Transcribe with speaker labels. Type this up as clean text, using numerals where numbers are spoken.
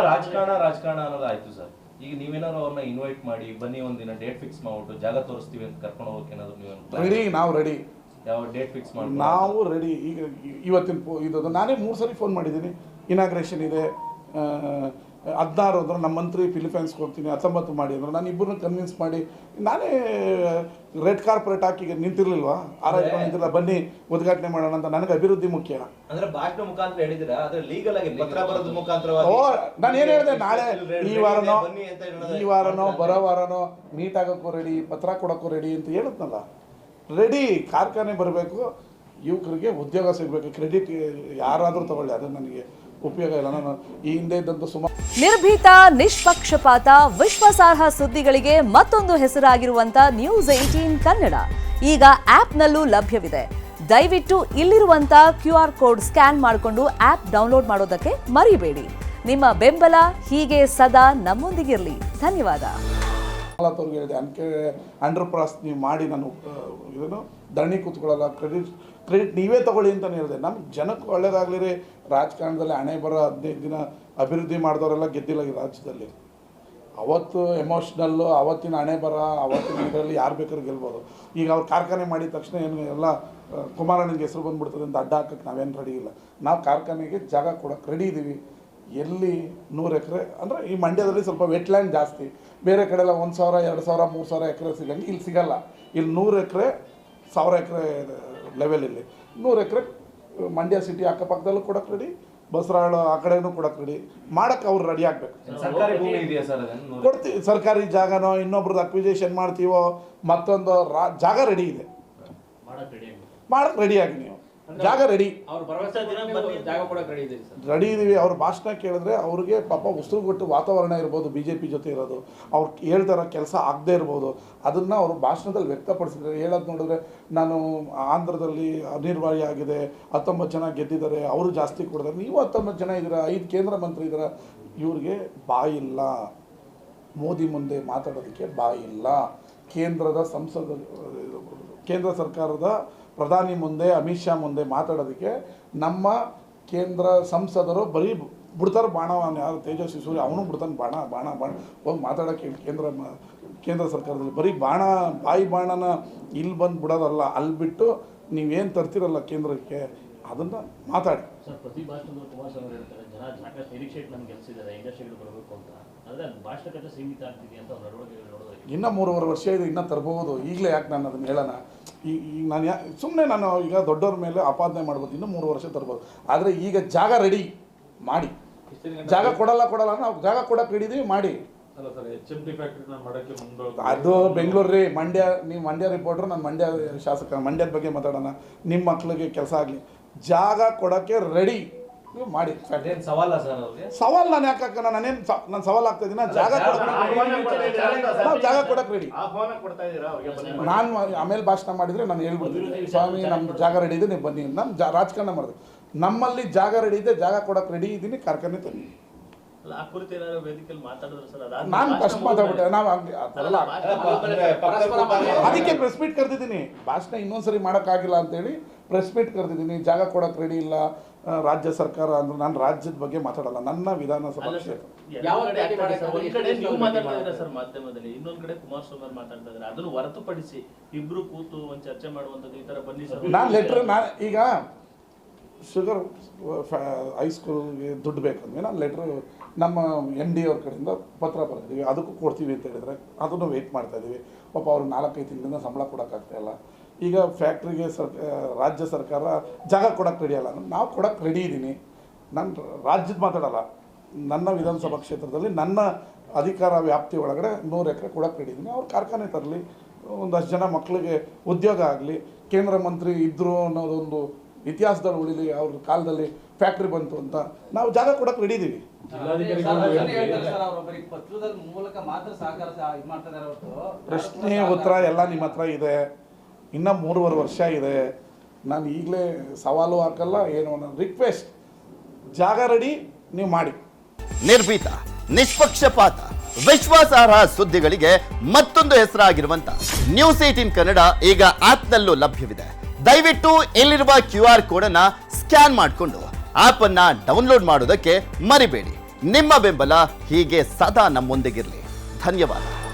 Speaker 1: ರಾಜಕಾರಣ ಅನ್ನೋದಾಯ್ತು ಸರ್. ಈಗ ನೀವೇನಾದ್ರು ಅವ್ರನ್ನ ಇನ್ವೈಟ್ ಮಾಡಿ ಬನ್ನಿ, ಒಂದಿನ ಡೇಟ್ ಫಿಕ್ಸ್ ಮಾಡ್ಬಿಟ್ಟು ಜಾಗ ತೋರಿಸ್ತೀವಿ ಅಂತ ಕರ್ಕೊಂಡು ಹೋಗಕ್ಕೆ ಏನಾದ್ರು ನೀವು
Speaker 2: ರೆಡಿ? ನಾವು ರೆಡಿ.
Speaker 1: ಯಾವ ಡೇಟ್ ಫಿಕ್ಸ್ ಮಾಡಿ
Speaker 2: ನಾವು ರೆಡಿ. ಈಗ ಇವತ್ತಿನ ಇದು ನಾನೇ 3 ಸರಿ ಫೋನ್ ಮಾಡಿದ್ದೀನಿ. ಇನಾಗ್ರೇಷನ್ ಇದೆ 16 ಅಂದ್ರೆ ನಮ್ಮ ಮಂತ್ರಿ ಫಿಲಿಪೈನ್ಸ್ಗೆ ಹೋಗ್ತೀನಿ, 19 ಮಾಡಿ ಅಂದ್ರೆ ನಾನು ಇಬ್ಬರನ್ನ ಕನ್ವಿನ್ಸ್ ಮಾಡಿ ನಾನೇ ರೆಡ್ ಕಾರ್ಪೊರೇಟ್ ಹಾಕಿ ನಿಂತಿರ್ಲಿಲ್ವಾ, ನಿಂತಿಲ್ಲ, ಬನ್ನಿ ಉದ್ಘಾಟನೆ ಮಾಡೋಣ ಅಂತ. ನನಗೆ ಅಭಿವೃದ್ಧಿ ಮುಖ್ಯ.
Speaker 1: ಅಂದ್ರೆ ಭಾಷಣ ಮುಖಾಂತರ ಹೇಳಿದಿರಾ, ಆದ್ರೆ ಲೀಗಲ್ ಆಗಿ ಪತ್ರ ಬರೋದ್ರ ಮುಖಾಂತರ
Speaker 2: ನಾನು ಏನು ಹೇಳಿದೆ, ನಾಳೆ ಈ ವಾರನೋ ಬರೋ ವಾರನೋ ಮೀಟ್ ಆಗೋಕ್ಕೂ ರೆಡಿ, ಪತ್ರ ಕೊಡೋಕ್ಕೂ ರೆಡಿ ಅಂತ ಹೇಳುತ್ತಲ್ಲ. ರೆಡಿ. ಕಾರ್ಖಾನೆ ಬರಬೇಕು, ಯುವಕರಿಗೆ ಉದ್ಯೋಗ ಸಿಗಬೇಕು, ಕ್ರೆಡಿಟ್ ಯಾರಾದರೂ ತಗೊಳ್ಳಿ, ಅದು ನನಗೆ ಉಪಯೋಗ ಇಲ್ಲ. ನಾನು ಈ ಹಿಂದೆ ಇದ್ದಂಥ ಸುಮಾರು
Speaker 3: ನಿರ್ಭೀತ, ನಿಷ್ಪಕ್ಷಪಾತ, ವಿಶ್ವಾಸಾರ್ಹ ಸುದ್ದಿಗಳಿಗೆ ಮತ್ತೊಂದು ಹೆಸರಾಗಿರುವಂತ News18 ಕನ್ನಡ ಈಗ ಆಪ್ನಲ್ಲೂ ಲಭ್ಯವಿದೆ. ದಯವಿಟ್ಟು ಇಲ್ಲಿರುವಂತ QR ಕೋಡ್ ಸ್ಕ್ಯಾನ್ ಮಾಡಿಕೊಂಡು ಆಪ್ ಡೌನ್ಲೋಡ್ ಮಾಡೋದಕ್ಕೆ ಮರಿಬೇಡಿ. ನಿಮ್ಮ ಬೆಂಬಲ ಹೀಗೆ ಸದಾ ನಮ್ಮೊಂದಿಗಿರಲಿ. ಧನ್ಯವಾದ.
Speaker 2: ಹೇಳಿದೆ, ಅಂಡರ್ ಪಾಸ್ ನೀವು ಮಾಡಿ, ನಾನು ಇದನ್ನು ಧರಣಿ ಕೂತ್ಕೊಳ್ಳಲ್ಲ, ಕ್ರೆಡಿಟ್ ನೀವೇ ತಗೊಳ್ಳಿ ಅಂತಲೇ ಹೇಳಿದೆ. ನಮ್ಮ ಜನಕ್ಕೆ ಒಳ್ಳೇದಾಗಲಿ ರೀ. ರಾಜಕಾರಣದಲ್ಲಿ ಹಣೆ ಬರೋ 15 ದಿನ ಅಭಿವೃದ್ಧಿ ಮಾಡಿದವರೆಲ್ಲ ಗೆದ್ದಿಲ್ಲ ಈ ರಾಜ್ಯದಲ್ಲಿ. ಅವತ್ತು ಎಮೋಷ್ನಲ್ಲು, ಅವತ್ತಿನ ಹಣೆ ಬರ, ಅವತ್ತಿನ ಇದರಲ್ಲಿ ಯಾರು ಬೇಕಾದ್ರೂ ಗೆಲ್ಬೋದು. ಈಗ ಅವ್ರು ಕಾರ್ಖಾನೆ ಮಾಡಿದ ತಕ್ಷಣ ಏನು ಎಲ್ಲ ಕುಮಾರಣ್ಣನಿಗೆ ಹೆಸರು ಬಂದುಬಿಡ್ತದೆ ಅಂತ ಅಡ್ಡ ಹಾಕಕ್ಕೆ ನಾವೇನು ರೆಡಿ ಇಲ್ಲ. ನಾವು ಕಾರ್ಖಾನೆಗೆ ಜಾಗ ಕೊಡೋಕ್ಕೆ ರೆಡಿ ಇದ್ದೀವಿ. ಎಲ್ಲಿ 100 ಎಕರೆ ಅಂದರೆ ಈ ಮಂಡ್ಯದಲ್ಲಿ ಸ್ವಲ್ಪ ವೆಟ್ಲ್ಯಾಂಡ್ ಜಾಸ್ತಿ, ಬೇರೆ ಕಡೆ ಎಲ್ಲ 1,000, 2,000, 3,000 ಎಕರೆ ಸಿಗಂಗೆ ಇಲ್ಲಿ ಸಿಗಲ್ಲ. ಇಲ್ಲಿ 100 ಎಕರೆ 1,000 ಎಕರೆ ಲೆವೆಲ್. ಇಲ್ಲಿ 100 ಎಕರೆ ಮಂಡ್ಯ ಸಿಟಿ ಅಕ್ಕಪಕ್ಕದಲ್ಲೂ ಕೊಡೋಕೆ ರೆಡಿ, ಬಸರಾಳು ಆ ಕಡೆನೂ ಕೊಡೋಕೆ ರೆಡಿ. ಮಾಡೋಕ್ಕೆ ಅವ್ರು ರೆಡಿ ಆಗಬೇಕು. ಕೊಡ್ತೀವಿ. ಸರ್ಕಾರಿ ಜಾಗನೋ ಇನ್ನೊಬ್ರದ್ದು ಅಕ್ವಿಜೇಷನ್ ಮಾಡ್ತೀವೋ ಮತ್ತೊಂದು ಜಾಗ ರೆಡಿ ಇದೆ, ಮಾಡೋಕ್ಕೆ ರೆಡಿಯಾಗಿ ನೀವು ಜಾಗ ರೆಡಿ. ರೆಡಿ ಇದೀವಿ. ಅವ್ರ ಭಾಷಣ ಕೇಳಿದ್ರೆ ಅವ್ರಿಗೆ ಪಾಪ ಉಸಿರುಗೊಟ್ಟು ವಾತಾವರಣ ಇರ್ಬೋದು, BJP ಜೊತೆ ಇರೋದು, ಅವ್ರು ಹೇಳ್ತಾರ ಕೆಲಸ ಆಗದೆ ಇರ್ಬೋದು, ಅದನ್ನು ಅವರು ಭಾಷಣದಲ್ಲಿ ವ್ಯಕ್ತಪಡಿಸಿದ್ರೆ. ಹೇಳೋದು ನೋಡಿದ್ರೆ ನಾನು ಆಂಧ್ರದಲ್ಲಿ ಅನಿರ್ವಾರ್ಯ ಆಗಿದೆ, 19 ಜನ ಗೆದ್ದಿದ್ದಾರೆ, ಅವರು ಜಾಸ್ತಿ ಕೊಡಿದ್ದಾರೆ, ನೀವು 19 ಜನ ಇದ್ದೀರಾ, 5 ಕೇಂದ್ರ ಮಂತ್ರಿ ಇದ್ದೀರಾ. ಇವ್ರಿಗೆ ಬಾಯಿಲ್ಲ, ಮೋದಿ ಮುಂದೆ ಮಾತಾಡೋದಕ್ಕೆ ಬಾಯಿಲ್ಲ. ಕೇಂದ್ರ ಸರ್ಕಾರದ ಪ್ರಧಾನಿ ಮುಂದೆ, ಅಮಿತ್ ಶಾ ಮುಂದೆ ಮಾತಾಡೋದಕ್ಕೆ ನಮ್ಮ ಕೇಂದ್ರ ಸಂಸದರು ಬರೀ ಬಿಡ್ತಾರೆ ಬಾಣ. ಯಾರು ತೇಜಸ್ವಿ ಸೂರ್ಯ ಅವನು ಬಿಡ್ತಾನೆ ಬಾಣ ಹೋಗಿ ಮಾತಾಡೋಕ್ಕೆ. ಕೇಂದ್ರ ಸರ್ಕಾರದಲ್ಲಿ ಬರೀ ಬಾಯಿ ಬಾಣನ ಇಲ್ಲಿ ಬಂದು ಬಿಡೋದಲ್ಲ, ಅಲ್ಲಿ ಬಿಟ್ಟು ನೀವೇನು ತರ್ತಿರಲ್ಲ ಕೇಂದ್ರಕ್ಕೆ ಅದನ್ನು ಮಾತಾಡಿ.
Speaker 4: ಸರ್, ಪ್ರತಿ ಭಾಷಣದಲ್ಲಿ ಕುಮಾರಸ್ವಾಮಿ ಹೇಳ್ತಾರೆ ಜನ ಸಾಕಷ್ಟು ನಿರೀಕ್ಷೆಗೆ ನಮ್ಗೆ ಗೆಲ್ಸಿದ್ದಾರೆ, ಇಂಡಸ್ಟ್ರಿಗಳು ಬರಬೇಕು ಅಂತ. ಆದರೆ ಅದು ಭಾಷಣಕ್ಕೆ ಸೀಮಿತ ಆಗ್ತಿದೆ ಅಂತ ಅವ್ರ ನಡವಳಿಕೆಗಳು ನೋಡೋದು.
Speaker 2: ಇನ್ನೂ 3.5 ವರ್ಷ ಇದೆ, ಇನ್ನೂ ತರ್ಬೋದು. ಈಗಲೇ ಯಾಕೆ ನಾನು ಅದನ್ನು ಹೇಳೋಣ? ಈಗ ನಾನು ಸುಮ್ಮನೆ ನಾನು ಈಗ ದೊಡ್ಡವ್ರ ಮೇಲೆ ಆಪಾದನೆ ಮಾಡ್ಬೋದು. ಇನ್ನೂ 3 ವರ್ಷ ತರ್ಬೋದು. ಆದರೆ ಈಗ ಜಾಗ ರೆಡಿ ಮಾಡಿ. ಜಾಗ ಕೊಡಲ್ಲ ನಾವು ಜಾಗ ಕೊಡೋಕೆ ರೆಡಿ ಮಾಡಿ. ಅದು ಬೆಂಗಳೂರು ರೀ, ಮಂಡ್ಯ. ನೀವು ಮಂಡ್ಯ ರಿಪೋರ್ಟ್ರು, ನಾನು ಮಂಡ್ಯ ಶಾಸಕ. ಮಂಡ್ಯದ ಬಗ್ಗೆ ಮಾತಾಡೋಣ. ನಿಮ್ಮ ಮಕ್ಳಿಗೆ ಕೆಲಸ ಆಗಲಿ, ಜಾಗ ಕೊಡೋಕ್ಕೆ ರೆಡಿ ಮಾಡಿ. ಸವಾಲ್ ನಾನು ಯಾಕೆ ಹಾಕೋಣ? ನಾನು ಸವಾಲ್ ಆಗ್ತಾ ಇದ್ದೀನಿ. ಜಾಗ ಕೊಡಕ್ಕೆ ರೆಡಿ. ನಾನು ಆಮೇಲೆ ಭಾಷಣ ಮಾಡಿದರೆ ನಾನು ಹೇಳ್ಬಿಡ್ತೀನಿ, ಸ್ವಾಮಿ ನಮ್ಮ ಜಾಗ ರೆಡಿ ಇದೆ, ನೀವು ಬನ್ನಿ. ನಾನು ರಾಜಕಾರಣ ಮಾಡಿದೆ. ನಮ್ಮಲ್ಲಿ ಜಾಗ ರೆಡಿ ಇದೆ, ಜಾಗ ಕೊಡಕ್ಕೆ ರೆಡಿ ಇದ್ದೀನಿ, ಕಾರ್ಖಾನೆ ತನ್ನಿ. ನಾನು ಫಸ್ಟ್ ಮಾತಾಡ್ಬಿಟ್ಟೆ. ನಾವು ಅದಕ್ಕೆ ಪ್ರೆಸ್ ಮೀಟ್ ಕರೆದಿದ್ದೀನಿ. ಭಾಷಣ ಇನ್ನೊಂದ್ಸರಿ ಮಾಡೋಕ್ಕಾಗಿಲ್ಲ ಅಂತೇಳಿ ಪ್ರೆಸ್ ಮೀಟ್ ಕರೆದಿದ್ದೀನಿ. ಜಾಗ ಕೊಡೋಕೆ ರೆಡಿ ಇಲ್ಲ ರಾಜ್ಯ ಸರ್ಕಾರ ಅಂದ್ರೆ. ನಾನು ರಾಜ್ಯದ ಬಗ್ಗೆ ಮಾತಾಡಲ್ಲ, ನನ್ನ ವಿಧಾನಸಭಾ ಕ್ಷೇತ್ರ.
Speaker 4: ಮಾಧ್ಯಮದಲ್ಲಿ ಇನ್ನೊಂದ್ ಕಡೆ ಕುಮಾರಸ್ವಾಮಿ ಮಾತಾಡ್ತಾ ಇದ್ದಾರೆ, ಅದನ್ನು ಹೊರತುಪಡಿಸಿ ಇಬ್ರು ಕೂತು ಒಂದು ಚರ್ಚೆ ಮಾಡುವಂಥದ್ದು ಈ ತರ ಬನ್ನಿ.
Speaker 2: ನಾನು ಲೆಟ್ರ್ ಈಗ ಶುಗರ್ ಹೈಸ್ಕೂಲ್ಗೆ ದುಡ್ಡು ಬೇಕಂದ್ರೆ ನಾನು ಲೆಟ್ರು ನಮ್ಮ MD ಅವ್ರ ಕಡೆಯಿಂದ ಪತ್ರ ಬರೆದಿದ್ದೀವಿ. ಅದಕ್ಕೂ ಕೊಡ್ತೀವಿ ಅಂತ ಹೇಳಿದ್ರೆ ಅದನ್ನು ವೆಯ್ಟ್ ಮಾಡ್ತಾಯಿದ್ದೀವಿ. ಪಾಪ ಅವ್ರಿಗೆ 4-5 ತಿಂಗಳಿಂದ ಸಂಬಳ ಕೊಡೋಕ್ಕಾಗ್ತಾಯಿಲ್ಲ. ಈಗ ಫ್ಯಾಕ್ಟ್ರಿಗೆ ರಾಜ್ಯ ಸರ್ಕಾರ ಜಾಗ ಕೊಡೋಕ್ಕೆ ರೆಡಿ ಅಲ್ಲ. ನಾವು ಕೊಡೋಕ್ಕೆ ರೆಡಿ ಇದ್ದೀನಿ. ನಾನು ರಾಜ್ಯದ ಮಾತಾಡಲ್ಲ, ನನ್ನ ವಿಧಾನಸಭಾ ಕ್ಷೇತ್ರದಲ್ಲಿ ನನ್ನ ಅಧಿಕಾರ ವ್ಯಾಪ್ತಿ ಒಳಗಡೆ 100 ಎಕರೆ ಕೊಡೋಕ್ಕೆ ರೆಡಿ ಇದ್ದೀನಿ. ಅವ್ರು ಕಾರ್ಖಾನೆ ತರಲಿ, ಒಂದಷ್ಟು ಜನ ಮಕ್ಕಳಿಗೆ ಉದ್ಯೋಗ ಆಗಲಿ, ಕೇಂದ್ರ ಮಂತ್ರಿ ಇದ್ದರು ಅನ್ನೋದೊಂದು ಇತಿಹಾಸದಲ್ಲಿ ಉಳಿಲಿ. ಅವ್ರ ಕಾಲದಲ್ಲಿ ಫ್ಯಾಕ್ಟ್ರಿ ಬಂತು ಅಂತ ನಾವು ಜಾಗ ಕೊಡಕ್ಕೆ ರೆಡಿ ಇದ್ದೀವಿ. ಪ್ರಶ್ನೆ ಉತ್ತರ ಎಲ್ಲ ನಿಮ್ಮ ಹತ್ರ ಇದೆ. ಇನ್ನೂ 3.5 ವರ್ಷ ಇದೆ. ನಾನು ಈಗಲೇ ಸವಾಲು ಹಾಕಲ್ಲ, ಏನು ರಿಕ್ವೆಸ್ಟ್, ಜಾಗ ರೆಡಿ, ನೀವು ಮಾಡಿ.
Speaker 5: ನಿರ್ಭೀತ, ನಿಷ್ಪಕ್ಷಪಾತ, ವಿಶ್ವಾಸಾರ್ಹ ಸುದ್ದಿಗಳಿಗೆ ಮತ್ತೊಂದು ಹೆಸರಾಗಿರುವಂತ News18 ಕನ್ನಡ ಈಗ ಆಪ್ನಲ್ಲೂ ಲಭ್ಯವಿದೆ. ದಯವಿಟ್ಟು ಇಲ್ಲಿರುವ QR ಕೋಡ್ ಅನ್ನ ಸ್ಕ್ಯಾನ್ ಮಾಡಿಕೊಂಡು ಆಪ್ ಅನ್ನ ಡೌನ್ಲೋಡ್ ಮಾಡೋದಕ್ಕೆ ಮರಿಬೇಡಿ. ನಿಮ್ಮ ಬೆಂಬಲ ಹೀಗೆ ಸದಾ ನಮ್ಮೊಂದಿಗಿರಲಿ. ಧನ್ಯವಾದ.